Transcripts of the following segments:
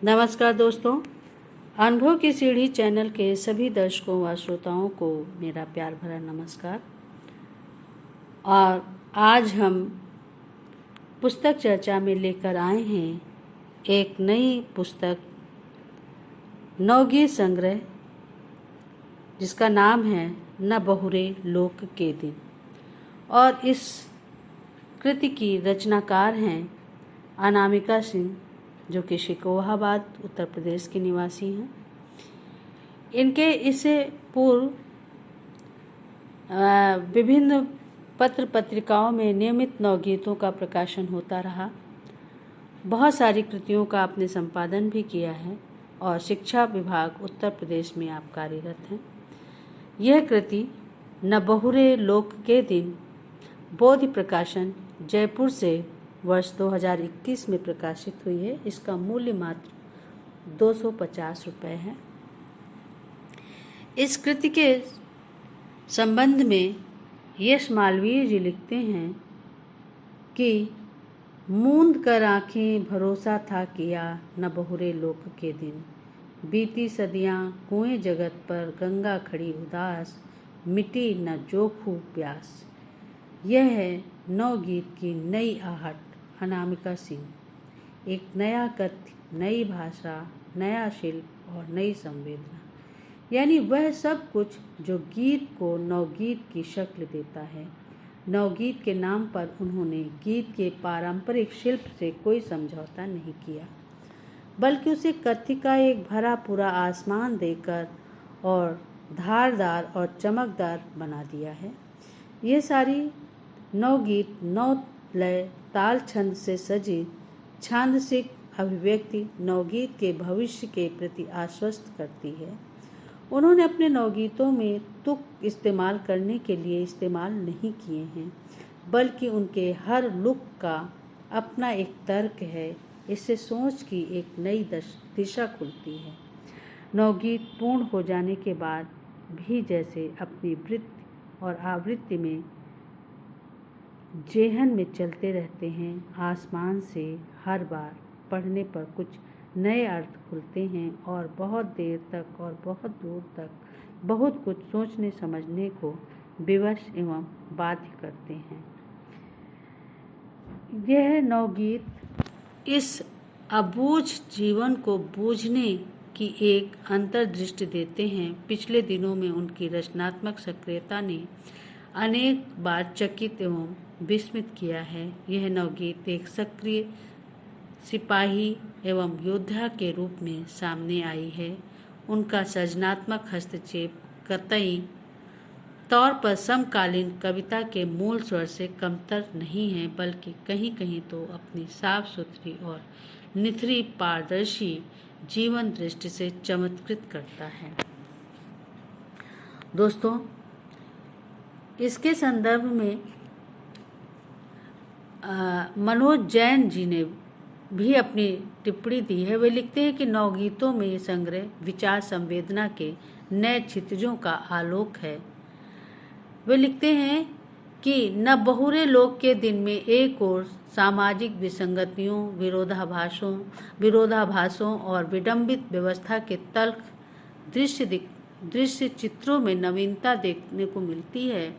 नमस्कार दोस्तों, अनुभव की सीढ़ी चैनल के सभी दर्शकों व श्रोताओं को मेरा प्यार भरा नमस्कार। और आज हम पुस्तक चर्चा में लेकर आए हैं एक नई पुस्तक, नवगीत संग्रह, जिसका नाम है न बहुरे लोक के दिन। और इस कृति की रचनाकार हैं अनामिका सिंह, जो कि शिकोहाबाद उत्तर प्रदेश के निवासी हैं। इनके इससे पूर्व विभिन्न पत्र पत्रिकाओं में नियमित नवगीतों का प्रकाशन होता रहा। बहुत सारी कृतियों का आपने संपादन भी किया है और शिक्षा विभाग उत्तर प्रदेश में आप कार्यरत हैं। यह कृति न बहुरे लोक के दिन बोधि प्रकाशन जयपुर से वर्ष 2021 में प्रकाशित हुई है। इसका मूल्य मात्र 250 रुपये है। इस कृति के संबंध में यश मालवीय जी लिखते हैं कि मूंद कर आँखें भरोसा था किया न बहुरे लोक के दिन, बीती सदियाँ कुएं जगत पर गंगा खड़ी उदास, मिटी न जोखू प्यास। यह है नवगीत की नई आहट, अनामिका सिंह। एक नया कथ्य, नई भाषा, नया शिल्प और नई संवेदना, यानी वह सब कुछ जो गीत को नवगीत की शक्ल देता है। नवगीत के नाम पर उन्होंने गीत के पारंपरिक शिल्प से कोई समझौता नहीं किया, बल्कि उसे कथ्य का एक भरा पूरा आसमान देकर और धारदार और चमकदार बना दिया है। ये सारी नवगीत नौ लय ताल छंद से सजी छांदसिक अभिव्यक्ति नवगीत के भविष्य के प्रति आश्वस्त करती है। उन्होंने अपने नवगीतों में तुक इस्तेमाल करने के लिए इस्तेमाल नहीं किए हैं, बल्कि उनके हर लुक का अपना एक तर्क है। इससे सोच की एक नई दिशा खुलती है। नवगीत पूर्ण हो जाने के बाद भी जैसे अपनी वृत्ति और आवृत्ति में जेहन में चलते रहते हैं। आसमान से हर बार पढ़ने पर कुछ नए अर्थ खुलते हैं और बहुत देर तक और बहुत दूर तक बहुत कुछ सोचने समझने को विवश एवं बाध्य करते हैं। यह नवगीत इस अबूझ जीवन को बूझने की एक अंतर्दृष्टि देते हैं। पिछले दिनों में उनकी रचनात्मक सक्रियता ने अनेक बार चकित एवं विस्मित किया है। यह नवगीत एक सक्रिय सिपाही एवं योद्धा के रूप में सामने आई है। उनका सृजनात्मक हस्तक्षेप कतई तौर पर समकालीन कविता के मूल स्वर से कमतर नहीं है, बल्कि कहीं कहीं तो अपनी साफ सुथरी और निथरी पारदर्शी जीवन दृष्टि से चमत्कृत करता है। दोस्तों, इसके संदर्भ में मनोज जैन जी ने भी अपनी टिप्पणी दी है। वे लिखते हैं कि नवगीतों में ये संग्रह विचार संवेदना के नए क्षितिजों का आलोक है। वे लिखते हैं कि न बहुरे लोक के दिन में एक ओर सामाजिक विसंगतियों, विरोधाभासों और विडंबित व्यवस्था के तल्ख दृश्य चित्रों में नवीनता देखने को मिलती है,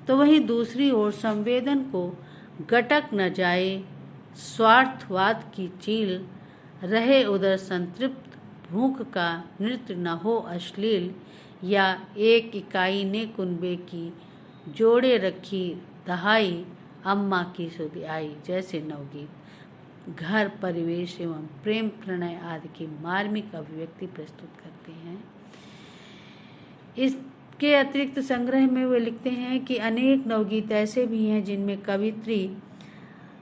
तो वहीं दूसरी ओर संवेदन को गटक न जाए स्वार्थवाद की चील रहे, उधर संतृप्त भूख का नृत्य न हो अश्लील, या एक इकाई ने कुनबे की जोड़े रखी दहाई अम्मा की सुधियाई जैसे नवगीत घर, परिवेश एवं प्रेम प्रणय आदि की मार्मिक अभिव्यक्ति प्रस्तुत करते हैं। इसके अतिरिक्त संग्रह में वे लिखते हैं कि अनेक नवगीत ऐसे भी हैं जिनमें कवित्री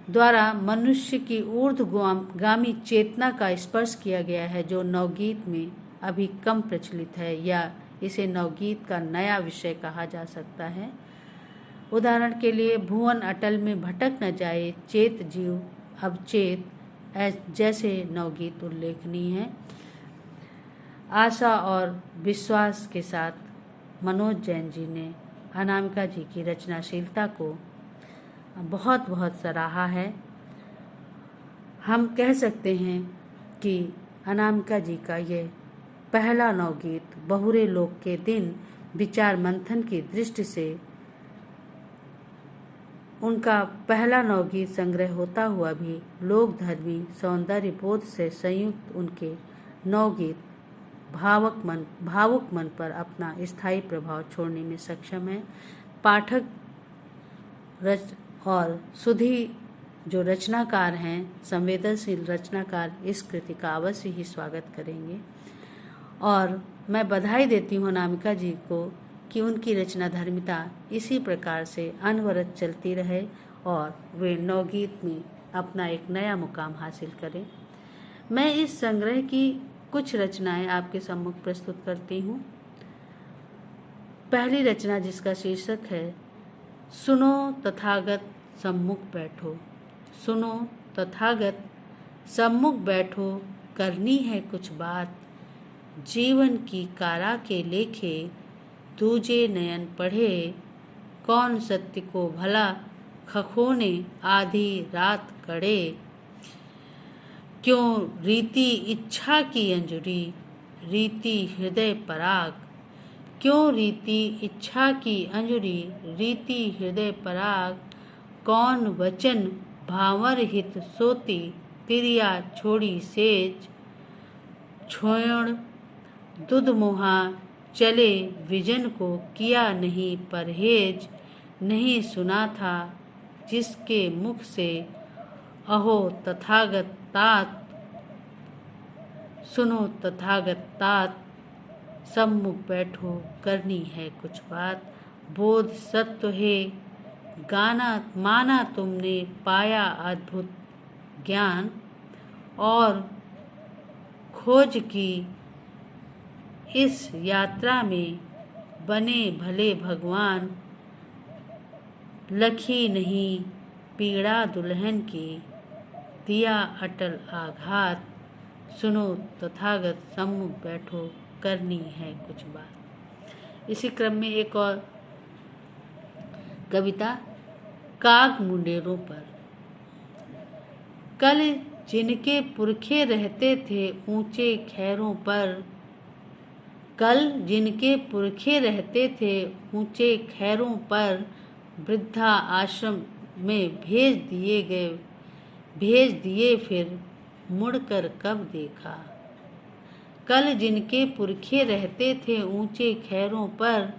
द्वारा मनुष्य की ऊर्ध्वगामी चेतना का स्पर्श किया गया है, जो नवगीत में अभी कम प्रचलित है, या इसे नवगीत का नया विषय कहा जा सकता है। उदाहरण के लिए भुवन अटल में भटक न जाए चेत जीव अब चेत जैसे नवगीत उल्लेखनीय हैं। आशा और विश्वास के साथ मनोज जैन जी ने अनामिका जी की रचनाशीलता को बहुत सराहा है। हम कह सकते हैं कि अनामिका जी का ये पहला नवगीत बहुरे लोक के दिन विचार मंथन की दृष्टि से उनका पहला नवगीत संग्रह होता हुआ भी लोक धर्मी सौंदर्य बोध से संयुक्त उनके नवगीत भावुक मन पर अपना स्थायी प्रभाव छोड़ने में सक्षम है। पाठक और सुधी जो रचनाकार हैं, संवेदनशील रचनाकार, इस कृति का अवश्य ही स्वागत करेंगे। और मैं बधाई देती हूँ अनामिका जी को कि उनकी रचना धर्मिता इसी प्रकार से अनवरत चलती रहे और वे नवगीत में अपना एक नया मुकाम हासिल करें। मैं इस संग्रह की कुछ रचनाएं आपके सम्मुख प्रस्तुत करती हूँ। पहली रचना जिसका शीर्षक है सुनो तथागत सम्मुख बैठो। सुनो तथागत सम्मुख बैठो, करनी है कुछ बात। जीवन की कारा के लेखे दूजे नयन पढ़े। कौन सत्य को भला खखोने आधी रात कड़े। क्यों रीति इच्छा की अंजुरी, रीति हृदय पराग। क्यों रीति इच्छा की अंजुरी, रीति हृदय पराग। कौन वचन भावर हित सोती, तिरिया छोड़ी सेज। छोड़ दुध मुहा चले विजन को, किया नहीं परहेज। नहीं सुना था जिसके मुख से, अहो तथागत तात। सुनो तथागत तात, सम्मुख बैठो, करनी है कुछ बात। बोध सत्व है गाना माना तुमने, पाया अद्भुत ज्ञान। और खोज की इस यात्रा में, बने भले भगवान। लखी नहीं पीड़ा दुल्हन की, दिया अटल आघात। सुनो तथागत सम्मुख बैठो, करनी है कुछ बात। इसी क्रम में एक और कविता काग मुंडेरों पर। कल जिनके पुरखे रहते थे ऊंचे खैरों पर। कल जिनके पुरखे रहते थे ऊंचे खैरों पर। वृद्धा आश्रम में भेज दिए फिर मुड़कर कब देखा। कल जिनके पुरखे रहते थे ऊंचे खैरों पर।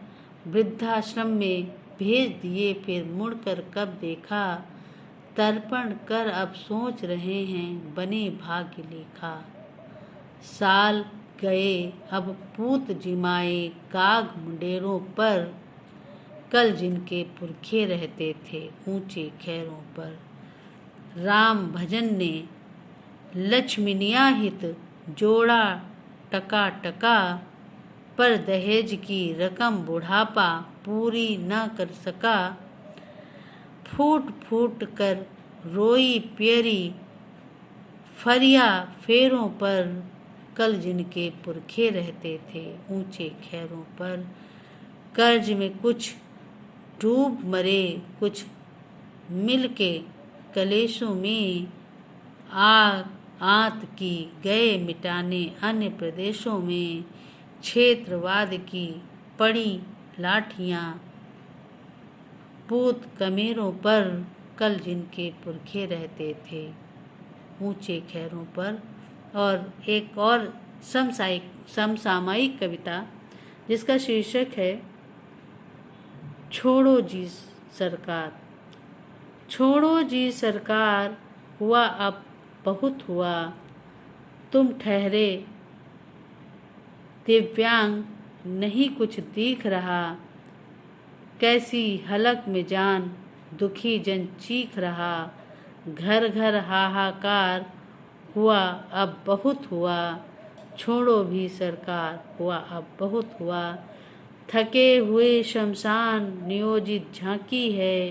वृद्धाश्रम में भेज दिए फिर मुड़कर कब देखा। तर्पण कर अब सोच रहे हैं बने भाग्य लेखा। साल गए अब पूत जिमाए काग मुंडेरों पर। कल जिनके पुरखे रहते थे ऊंचे खैरों पर। राम भजन ने लक्ष्मीनिया हित जोड़ा टका टका। पर दहेज की रकम बुढ़ापा पूरी न कर सका। फूट फूट कर रोई प्यारी फरिया फेरों पर। कल जिनके पुरखे रहते थे ऊंचे खैरों पर। कर्ज में कुछ डूब मरे कुछ मिल के कलेशों में। आत की गए मिटाने अन्य प्रदेशों में। क्षेत्रवाद की पड़ी लाठियां पूत कमेरों पर। कल जिनके पुरखे रहते थे ऊंचे खैरों पर। और एक और समसामयिक कविता जिसका शीर्षक है छोड़ो जी सरकार। छोड़ो जी सरकार, हुआ अब बहुत हुआ। तुम ठहरे दिव्यांग, नहीं कुछ दिख रहा। कैसी हलक में जान, दुखी जन चीख रहा। घर घर हाहाकार, हुआ अब बहुत हुआ। छोड़ो भी सरकार, हुआ अब बहुत हुआ। थके हुए शमशान नियोजित झांकी है।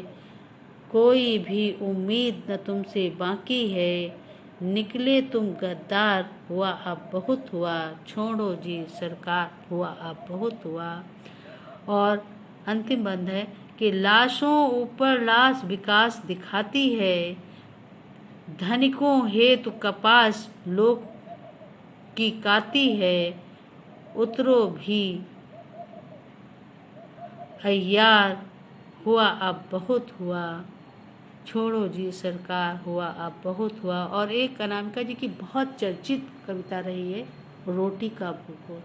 कोई भी उम्मीद न तुमसे बाकी है। निकले तुम गद्दार, हुआ अब बहुत हुआ। छोड़ो जी सरकार, हुआ अब बहुत हुआ। और अंतिम बंद है कि लाशों ऊपर लाश विकास दिखाती है। धनिकों हेतु कपास लोग की काती है, उतरो भी अय्यार, हुआ अब बहुत हुआ, छोड़ो जी सरकार, हुआ अब बहुत हुआ। और एक अनामिका जी की बहुत चर्चित कविता रही है, रोटी का भूगोल।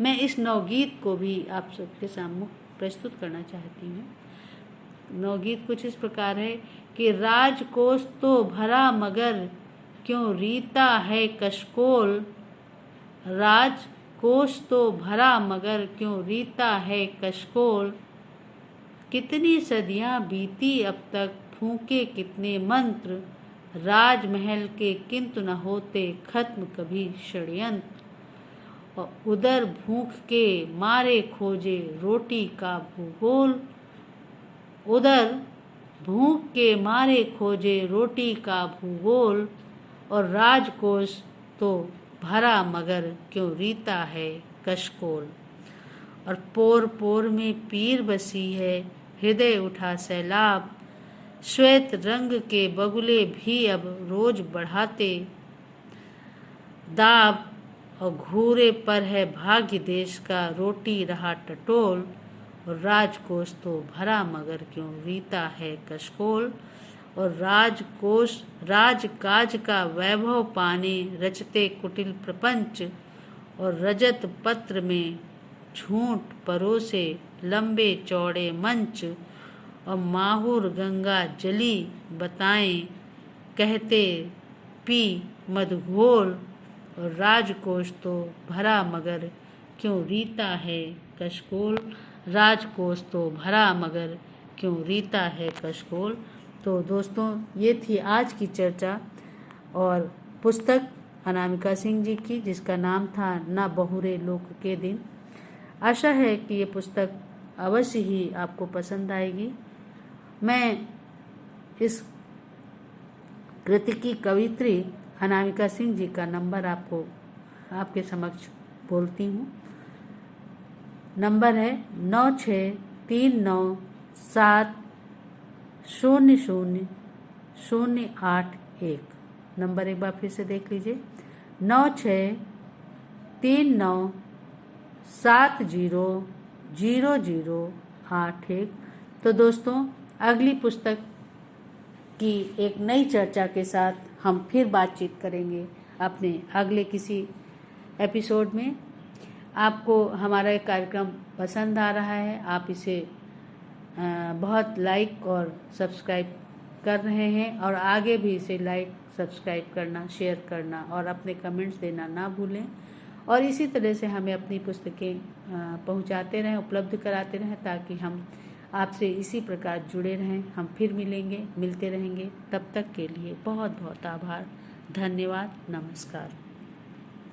मैं इस नवगीत को भी आप सबके सामने प्रस्तुत करना चाहती हूँ। नवगीत कुछ इस प्रकार है कि राजकोष तो भरा मगर क्यों रीता है कशकोल, राजकोष तो भरा मगर क्यों रीता है कशकोल, कितनी सदियां बीती अब तक फूके कितने मंत्र, राजमहल के किंतु न होते खत्म कभी षड्यंत्र, और उधर भूख के मारे खोजे रोटी का भूगोल, उधर भूख के मारे खोजे रोटी का भूगोल, और राजकोष तो भरा मगर क्यों रीता है कशकोल, और पोर पोर में पीर बसी है हृदय उठा सैलाब, श्वेत रंग के बगुले भी अब रोज बढ़ाते दाब, और घूरे पर है भाग्य देश का रोटी रहा टटोल, और राजकोष तो भरा मगर क्यों रीता है कशकोल, और राजकोष राजकाज का वैभव पाने रचते कुटिल प्रपंच, और रजत पत्र में झूठ परोसे लंबे चौड़े मंच, और माहुर गंगा जली बताएं कहते पी मधुघोल, और राजकोष तो भरा मगर क्यों रीता है कशकोल, राजकोष तो भरा मगर क्यों रीता है कशकोल। तो दोस्तों, ये थी आज की चर्चा और पुस्तक अनामिका सिंह जी की, जिसका नाम था ना बहुरे लोक के दिन। आशा है कि ये पुस्तक अवश्य ही आपको पसंद आएगी। मैं इस कृति की कवित्री अनामिका सिंह जी का नंबर आपके समक्ष बोलती हूँ। नंबर है 9639700008 नंबर एक बार फिर से देख लीजिए, 9639700008। तो दोस्तों, अगली पुस्तक की एक नई चर्चा के साथ हम फिर बातचीत करेंगे अपने अगले किसी एपिसोड में। आपको हमारा एक कार्यक्रम पसंद आ रहा है, आप इसे बहुत लाइक और सब्सक्राइब कर रहे हैं, और आगे भी इसे लाइक सब्सक्राइब करना, शेयर करना और अपने कमेंट्स देना ना भूलें। और इसी तरह से हमें अपनी पुस्तकें पहुंचाते रहें, उपलब्ध कराते रहें, ताकि हम आपसे इसी प्रकार जुड़े रहें। हम फिर मिलते रहेंगे। तब तक के लिए बहुत बहुत आभार, धन्यवाद, नमस्कार।